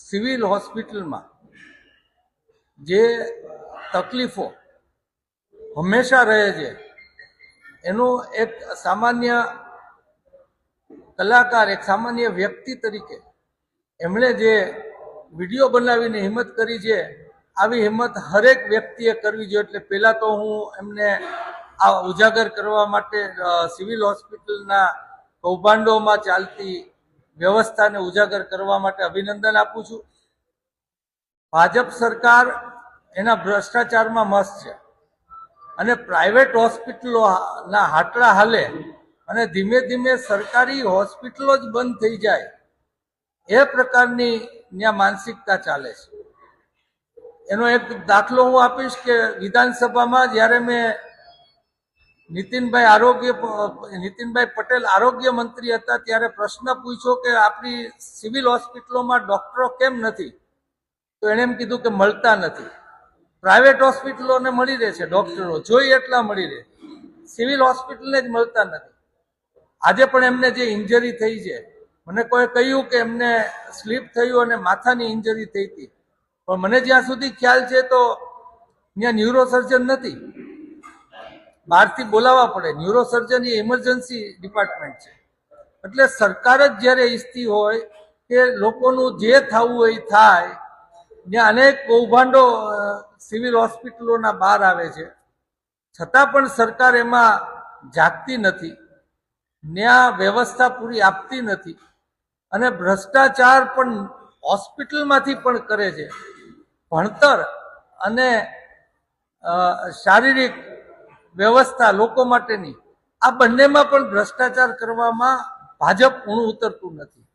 Civil હોસ્પિટલમાં જે તકલીફો હંમેશા રહે છે એનું એક સામાન્ય કલાકાર, એક સામાન્ય વ્યક્તિ તરીકે એમણે જે વિડીયો બનાવીને હિંમત કરી છે, આવી હિંમત હરેક વ્યક્તિએ કરવી જોઈએ. એટલે પહેલાં તો હું એમને આ ઉજાગર કરવા માટે સિવિલ હોસ્પિટલના કૌભાંડોમાં ચાલતી વ્યવસ્થાને ઉજાગર કરવા માટે અભિનંદન આપું છું. ભાજપ સરકાર એના ભ્રષ્ટાચારમાં મસ્ત છે અને પ્રાઇવેટ હોસ્પિટલોના હાટડા હાલે અને ધીમે ધીમે સરકારી હોસ્પિટલો જ બંધ થઈ જાય એ પ્રકારની ત્યાં માનસિકતા ચાલે છે. એનો એક દાખલો હું આપીશ કે વિધાનસભામાં જ્યારે મેં નીતિનભાઈ પટેલ આરોગ્ય મંત્રી હતા ત્યારે પ્રશ્ન પૂછ્યો કે આપણી સિવિલ હોસ્પિટલોમાં ડોક્ટરો કેમ નથી, તો એણે એમ કીધું કે મળતા નથી. પ્રાઇવેટ હોસ્પિટલોને મળી રહે છે ડોક્ટરો, જોઈએ એટલા મળી રહે, સિવિલ હોસ્પિટલને જ મળતા નથી. આજે પણ એમને જે ઇન્જરી થઈ છે, મને કોઈ કહ્યું કે એમને સ્લીપ થયું અને માથાની ઇન્જરી થઈ હતી, પણ મને જ્યાં સુધી ખ્યાલ છે તો ત્યાં ન્યુરોસર્જન નથી, બહારથી બોલાવવા પડે. ન્યુરોસર્જન એ ઇમરજન્સી ડિપાર્ટમેન્ટ છે. એટલે સરકાર જ જ્યારે ઈચ્છતી હોય કે લોકોનું જે થવું હોય એ થાય, ત્યાં અનેક કૌભાંડો સિવિલ હોસ્પિટલોના બહાર આવે છે, છતાં પણ સરકાર એમાં જાગતી નથી, ત્યાં વ્યવસ્થા પૂરી આપતી નથી અને ભ્રષ્ટાચાર પણ હોસ્પિટલમાંથી પણ કરે છે. ભણતર અને શારીરિક વ્યવસ્થા લોકો માટેની, આ બંનેમાં પણ ભ્રષ્ટાચાર કરવામાં ભાજપ ઊણું ઉતરતું નથી.